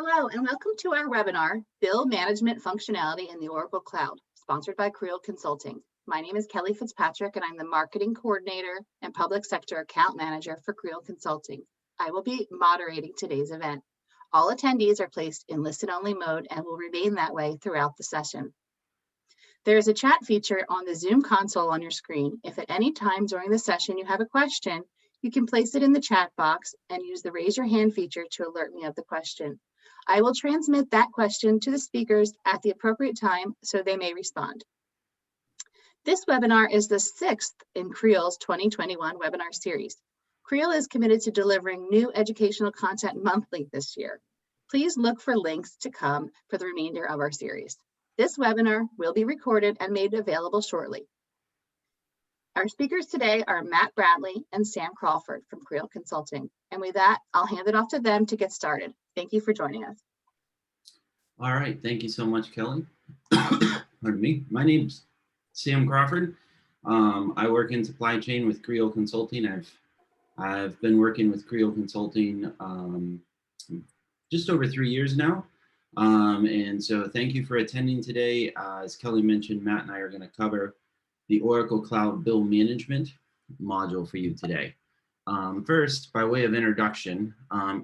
Hello, and welcome to our webinar, Bill Management Functionality in the Oracle Cloud, sponsored by Creoal Consulting. My name is Kelly Fitzpatrick, and I'm the Marketing Coordinator and Public Sector Account Manager for Creoal Consulting. I will be moderating today's event. All attendees are placed in listen-only mode and will remain that way throughout the session. There is a chat feature on the Zoom console on your screen. If at any time during the session you have a question, you can place it in the chat box and use the raise your hand feature to alert me of the question. I will transmit that question to the speakers at the appropriate time so they may respond. This webinar is the 6th in Creoal's 2021 webinar series. Creoal is committed to delivering new educational content monthly this year. Please look for links to come for the remainder of our series. This webinar will be recorded and made available shortly. Our speakers today are Matt Bradley and Sam Crawford from Creoal Consulting. And with that, I'll hand it off to them to get started. Thank you for joining us. All right, thank you so much, Kelly. Pardon me. My name's Sam Crawford. I work in supply chain with Creoal Consulting. I've been working with Creoal Consulting just over 3 years now. And so thank you for attending today. As Kelly mentioned, Matt and I are going to cover the Oracle Cloud Bill Management module for you today. First, by way of introduction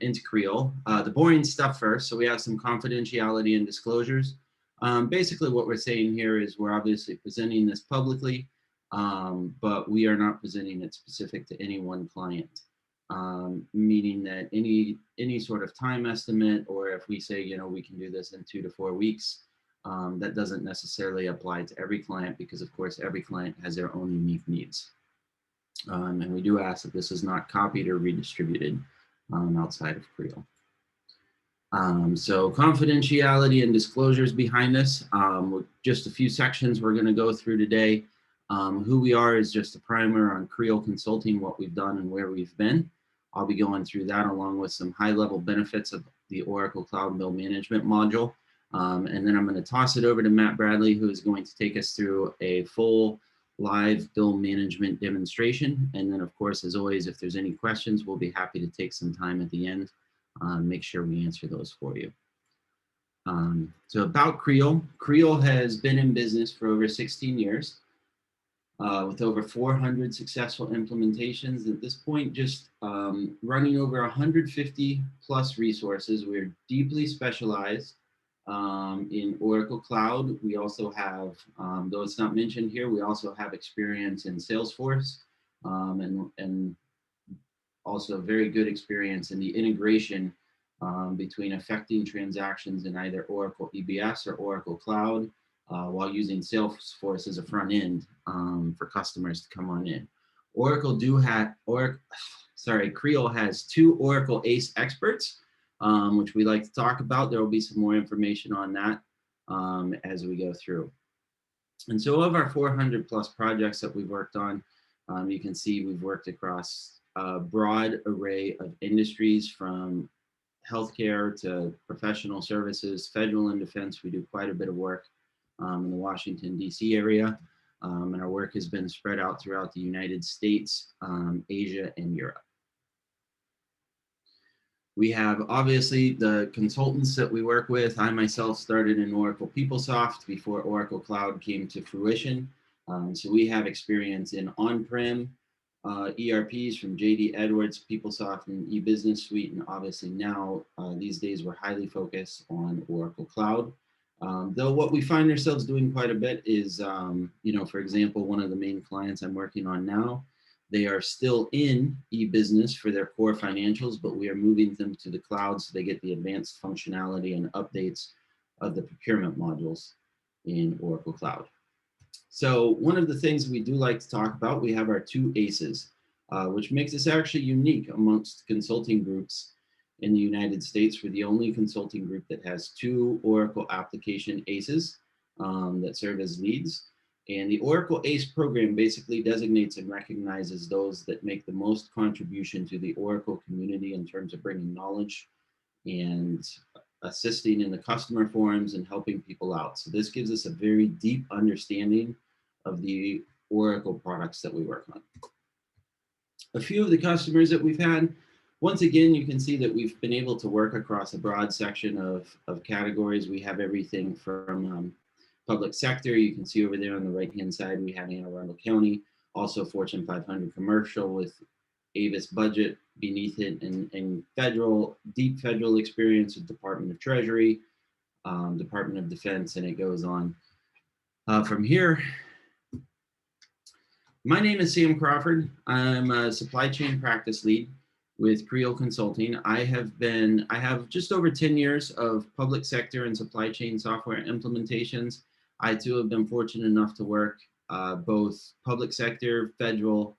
into Creoal, the boring stuff first. So we have some confidentiality and disclosures. Basically what we're saying here is we're obviously presenting this publicly, but we are not presenting it specific to any one client. Meaning that any sort of time estimate, or if we say, we can do this in 2 to 4 weeks, that doesn't necessarily apply to every client because of course every client has their own unique needs. And we do ask that this is not copied or redistributed outside of Creoal. So confidentiality and disclosures behind this, just a few sections we're going to go through today. Who we are is just a primer on Creoal Consulting, what we've done and where we've been. I'll be going through that along with some high-level benefits of the Oracle Cloud Bill Management module. And then I'm going to toss it over to Matt Bradley, who is going to take us through a full live bill management demonstration. And then, of course, as always, if there's any questions, we'll be happy to take some time at the end, make sure we answer those for you. So about Creoal. Creoal has been in business for over 16 years with over 400 successful implementations. At this point, just running over 150 plus resources. We're deeply specialized in Oracle Cloud. We also have, though it's not mentioned here, we also have experience in Salesforce and also very good experience in the integration between affecting transactions in either Oracle EBS or Oracle Cloud while using Salesforce as a front end for customers to come on in. Creoal has 2 Oracle ACE experts, which we like to talk about. There will be some more information on that as we go through. And so of our 400 plus projects that we've worked on, you can see we've worked across a broad array of industries from healthcare to professional services, federal and defense. We do quite a bit of work in the Washington, D.C. area. And our work has been spread out throughout the United States, Asia, and Europe. We have obviously the consultants that we work with. I myself started in Oracle PeopleSoft before Oracle Cloud came to fruition. So we have experience in on-prem ERPs from JD Edwards, PeopleSoft, and eBusiness Suite. And obviously now, these days, we're highly focused on Oracle Cloud. Though what we find ourselves doing quite a bit is, for example, one of the main clients I'm working on now, they are still in eBusiness for their core financials, but we are moving them to the cloud so they get the advanced functionality and updates of the procurement modules in Oracle Cloud. So one of the things we do like to talk about, we have our 2 ACEs, which makes us actually unique amongst consulting groups in the United States. We're the only consulting group that has 2 Oracle application ACEs that serve as leads. And the Oracle ACE program basically designates and recognizes those that make the most contribution to the Oracle community in terms of bringing knowledge and assisting in the customer forums and helping people out. So this gives us a very deep understanding of the Oracle products that we work on. A few of the customers that we've had once again, you can see that we've been able to work across a broad section of categories. We have everything from public sector. You can see over there on the right-hand side, we have Anne Arundel County, also Fortune 500 commercial with Avis budget beneath it, and federal, deep federal experience with Department of Treasury, Department of Defense, and it goes on. From here, my name is Sam Crawford. I'm a supply chain practice lead with Creoal Consulting. I have just over 10 years of public sector and supply chain software implementations. I too have been fortunate enough to work both public sector, federal,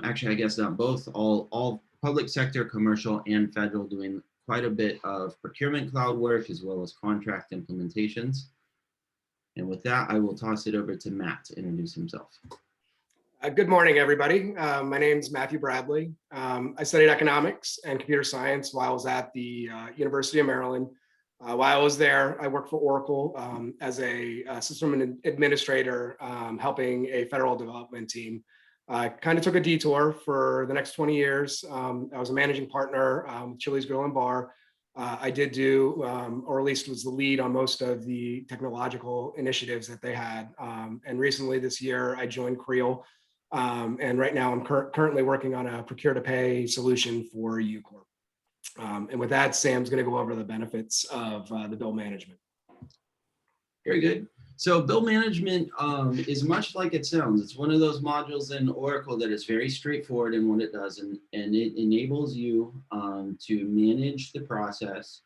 actually I guess not both, all public sector, commercial, and federal, doing quite a bit of procurement cloud work as well as contract implementations. And with that, I will toss it over to Matt to introduce himself. Good morning, everybody. My name is Matthew Bradley. I studied economics and computer science while I was at the University of Maryland. While I was there, I worked for Oracle as a system administrator, helping a federal development team. I kind of took a detour for the next 20 years. I was a managing partner with Chili's Grill and Bar. I did do, or at least was the lead on most of the technological initiatives that they had. And recently this year, I joined Creoal. And right now I'm currently working on a procure to pay solution for UCorp. And with that, Sam's going to go over the benefits of the bill management. Very good. So bill management is much like it sounds. It's one of those modules in Oracle that is very straightforward in what it does, and it enables you to manage the process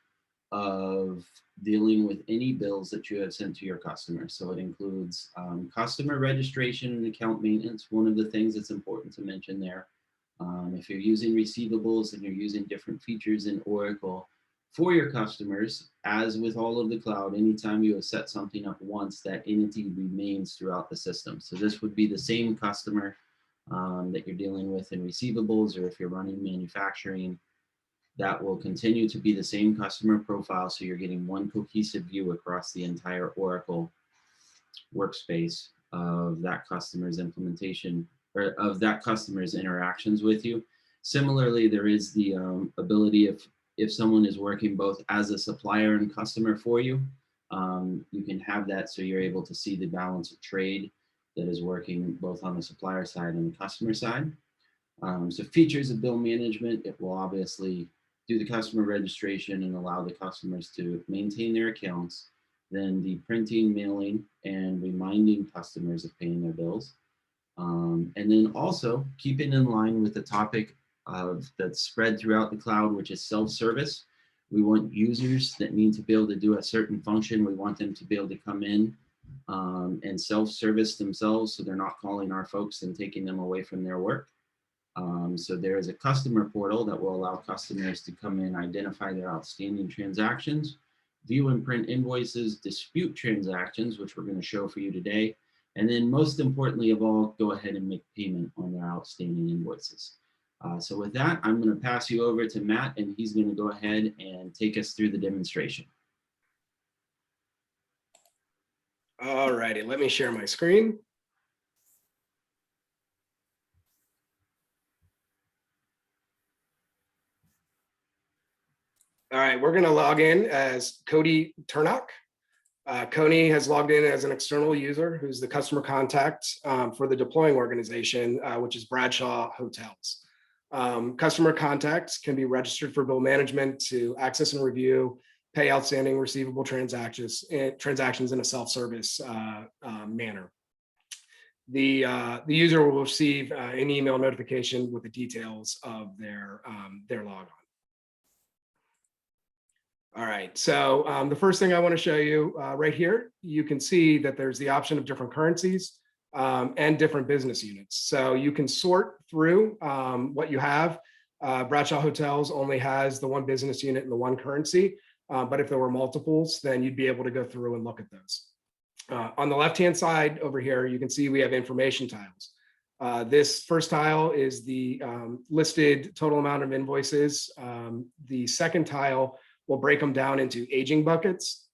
of dealing with any bills that you have sent to your customers. So it includes customer registration and account maintenance. One of the things that's important to mention there, if you're using receivables and you're using different features in Oracle for your customers, as with all of the cloud, anytime you have set something up once, that entity remains throughout the system. So this would be the same customer that you're dealing with in receivables, or if you're running manufacturing, that will continue to be the same customer profile. So you're getting one cohesive view across the entire Oracle workspace of that customer's implementation, or of that customer's interactions with you. Similarly, there is the ability, if someone is working both as a supplier and customer for you, you can have that so you're able to see the balance of trade that is working both on the supplier side and the customer side. So features of bill management, it will obviously do the customer registration and allow the customers to maintain their accounts, then the printing, mailing, and reminding customers of paying their bills. And then also keeping in line with the topic that's spread throughout the cloud, which is self-service. We want users that need to be able to do a certain function. We want them to be able to come in and self-service themselves, so they're not calling our folks and taking them away from their work. So there is a customer portal that will allow customers to come in, identify their outstanding transactions, view and print invoices, dispute transactions, which we're going to show for you today, and then most importantly of all, go ahead and make payment on their outstanding invoices. So with that, I'm going to pass you over to Matt, and he's going to go ahead and take us through the demonstration. All righty, let me share my screen. All right, we're going to log in as Cody Turnock. Coney has logged in as an external user who's the customer contact for the deploying organization, which is Bradshaw Hotels. Customer contacts can be registered for bill management to access and review, pay outstanding receivable transactions in a self-service manner. The user will receive an email notification with the details of their logon. All right, so the first thing I want to show you right here, you can see that there's the option of different currencies and different business units. So you can sort through what you have. Bradshaw Hotels only has the one business unit and the one currency, but if there were multiples, then you'd be able to go through and look at those. On the left-hand side over here, you can see we have information tiles. This first tile is the listed total amount of invoices. The second tile will break them down into aging buckets.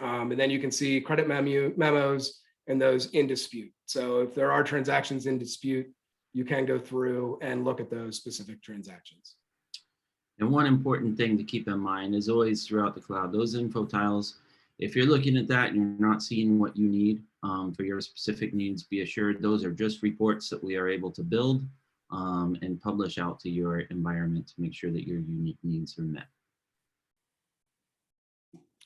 And then you can see credit memos and those in dispute. So if there are transactions in dispute, you can go through and look at those specific transactions. And one important thing to keep in mind is always throughout the cloud, those info tiles, if you're looking at that and you're not seeing what you need for your specific needs, be assured those are just reports that we are able to build and publish out to your environment to make sure that your unique needs are met.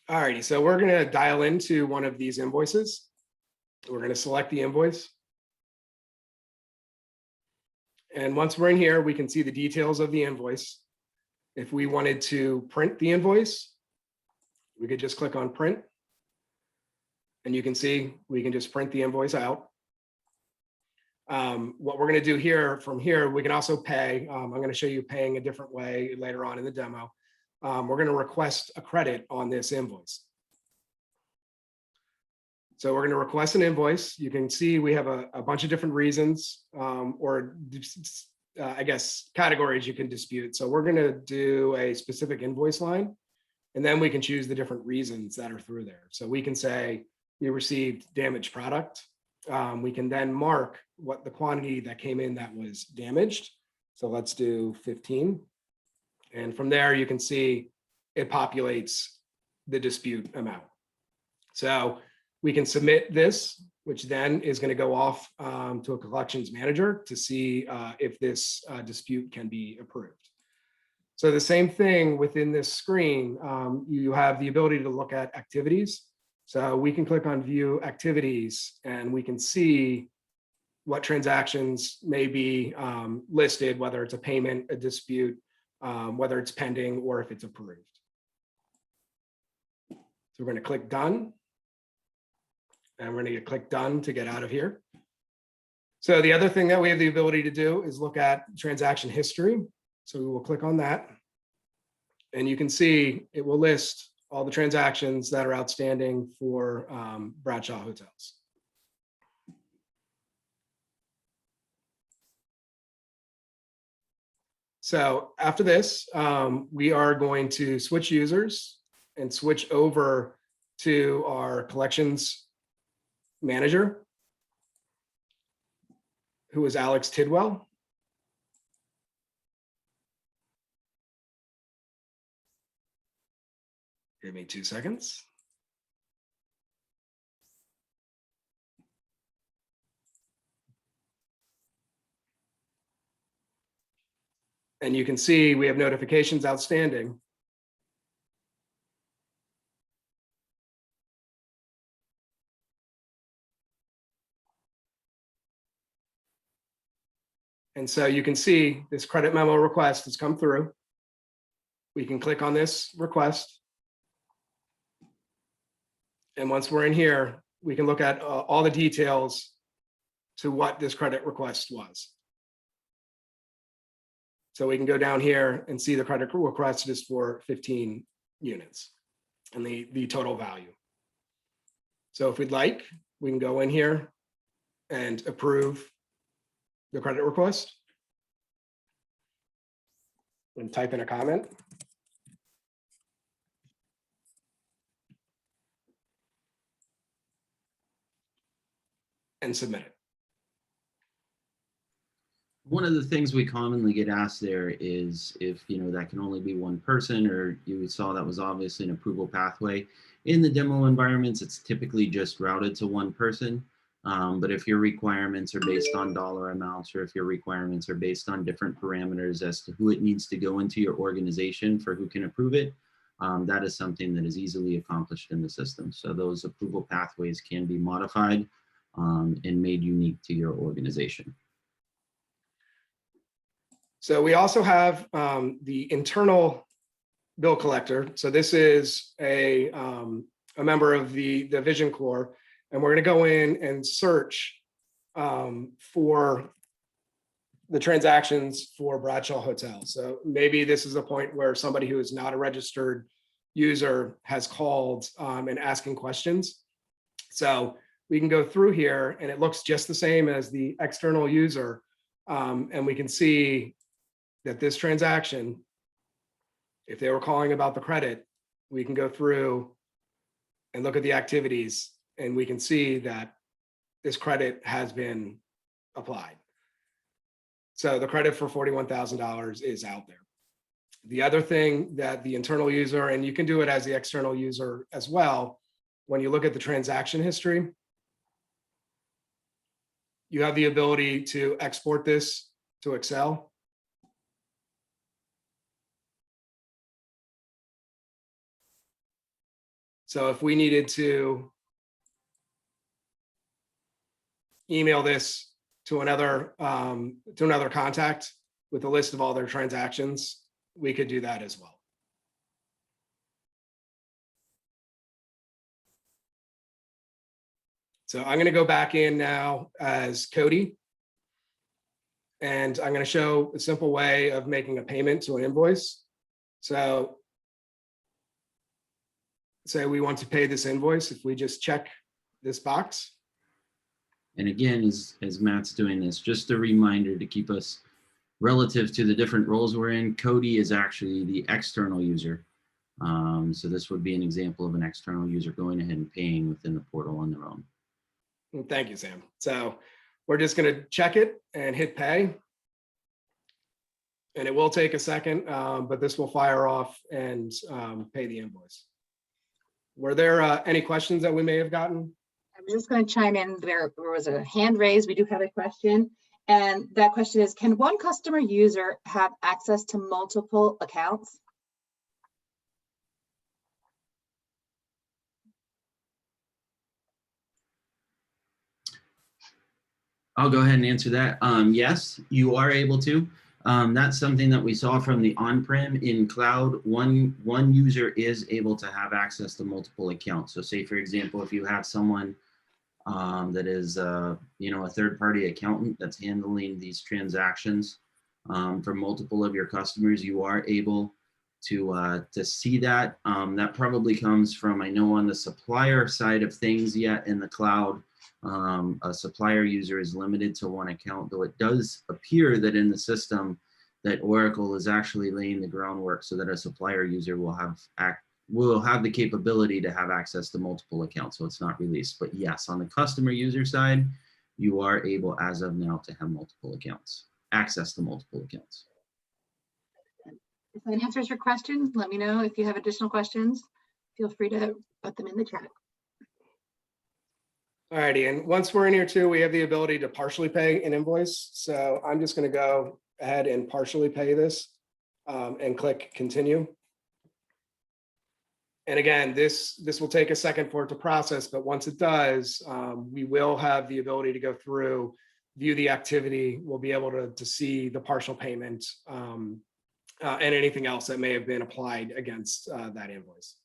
All righty, so we're going to dial into one of these invoices. We're going to select the invoice. And once we're in here, we can see the details of the invoice. If we wanted to print the invoice, we could just click on print. And you can see we can just print the invoice out. What we're going to do here, from here, we can also pay. I'm going to show you paying a different way later on in the demo. We're going to request a credit on this invoice. So we're going to request an invoice. You can see we have a bunch of different reasons I guess categories you can dispute. So we're going to do a specific invoice line, and then we can choose the different reasons that are through there. So we can say we received damaged product. We can then mark what the quantity that came in that was damaged. So let's do 15. And from there, you can see it populates the dispute amount. So we can submit this, which then is going to go off to a collections manager to see if this dispute can be approved. So the same thing within this screen, you have the ability to look at activities. So we can click on view activities and we can see what transactions may be listed, whether it's a payment, a dispute, whether it's pending or if it's approved. So we're going to click done. And we're going to click done to get out of here. So the other thing that we have the ability to do is look at transaction history. So we will click on that. And you can see it will list all the transactions that are outstanding for Bradshaw Hotels. So after this, we are going to switch users and switch over to our collections manager, who is Alex Tidwell. Give me 2 seconds. And you can see we have notifications outstanding. And so you can see this credit memo request has come through. We can click on this request. And once we're in here, we can look at all the details to what this credit request was. So we can go down here and see the credit request is for 15 units and the total value. So if we'd like, we can go in here and approve the credit request and type in a comment. And submit it. One of the things we commonly get asked there is if, that can only be one person, or you saw that was obviously an approval pathway. In the demo environments, it's typically just routed to one person. But if your requirements are based on dollar amounts, or if your requirements are based on different parameters as to who it needs to go into your organization for who can approve it, that is something that is easily accomplished in the system. So those approval pathways can be modified and made unique to your organization. So we also have the internal bill collector. So this is a member of the Vision Corps, and we're going to go in and search for the transactions for Bradshaw Hotel. So maybe this is a point where somebody who is not a registered user has called and asking questions. So we can go through here and it looks just the same as the external user. And we can see that this transaction, if they were calling about the credit, we can go through and look at the activities and we can see that this credit has been applied. So the credit for $41,000 is out there. The other thing that the internal user, and you can do it as the external user as well, when you look at the transaction history, you have the ability to export this to Excel. So if we needed to email this to another contact with a list of all their transactions, we could do that as well. So I'm going to go back in now as Cody, and I'm going to show a simple way of making a payment to an invoice. So say we want to pay this invoice, if we just check this box. And again, as Matt's doing this, just a reminder to keep us relative to the different roles we're in. Cody is actually the external user. So this would be an example of an external user going ahead and paying within the portal on their own. Thank you, Sam. So we're just going to check it and hit pay. And it will take a second, but this will fire off and pay the invoice. Were there any questions that we may have gotten? I'm just going to chime in. There was a hand raised. We do have a question. And that question is, can one customer user have access to multiple accounts? I'll go ahead and answer that. Yes, you are able to. That's something that we saw from the on-prem. In cloud. One user is able to have access to multiple accounts. So say, for example, if you have someone that is a third-party accountant that's handling these transactions for multiple of your customers, you are able to see that. That probably comes from, I know on the supplier side of things yet in the cloud, a supplier user is limited to one account, though it does appear that in the system that Oracle is actually laying the groundwork so that a supplier user will have the capability to have access to multiple accounts, so it's not released. But yes, on the customer user side, you are able as of now to have multiple accounts, access to multiple accounts. If that answers your question, let me know. If you have additional questions, feel free to put them in the chat. All righty, and once we're in here too, we have the ability to partially pay an invoice. So I'm just going to go ahead and partially pay this and click continue. And again, this will take a second for it to process, but once it does, we will have the ability to go through, view the activity. We'll be able to see the partial payment and anything else that may have been applied against that invoice.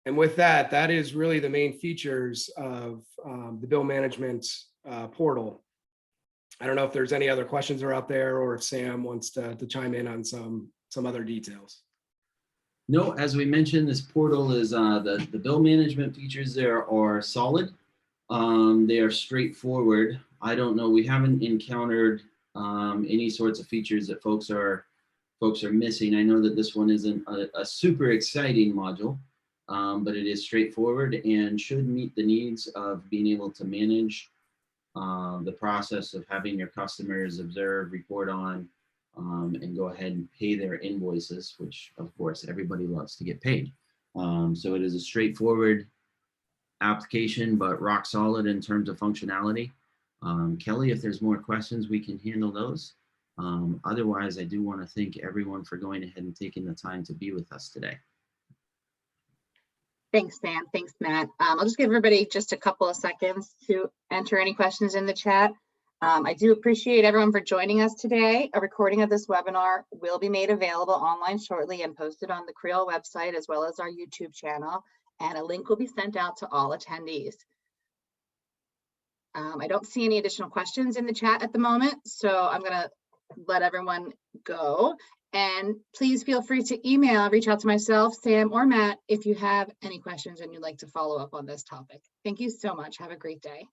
And with that, that is really the main features of the bill management portal. I don't know if there's any other questions are out there, or if Sam wants to chime in on some other details. No, as we mentioned, this portal is the bill management features there are solid. They are straightforward. I don't know, we haven't encountered any sorts of features that folks are missing. I know that this one isn't a super exciting module, but it is straightforward and should meet the needs of being able to manage the process of having your customers observe, report on, and go ahead and pay their invoices, which of course everybody loves to get paid. So it is a straightforward application, but rock solid in terms of functionality. Kelly, if there's more questions, we can handle those. Otherwise, I do want to thank everyone for going ahead and taking the time to be with us today. Thanks, Sam. Thanks, Matt. I'll just give everybody just a couple of seconds to enter any questions in the chat. I do appreciate everyone for joining us today. A recording of this webinar will be made available online shortly and posted on the Creoal website as well as our YouTube channel, and a link will be sent out to all attendees. I don't see any additional questions in the chat at the moment, so I'm going to let everyone go. And please feel free to reach out to myself, Sam, or Matt if you have any questions and you'd like to follow up on this topic. Thank you so much. Have a great day.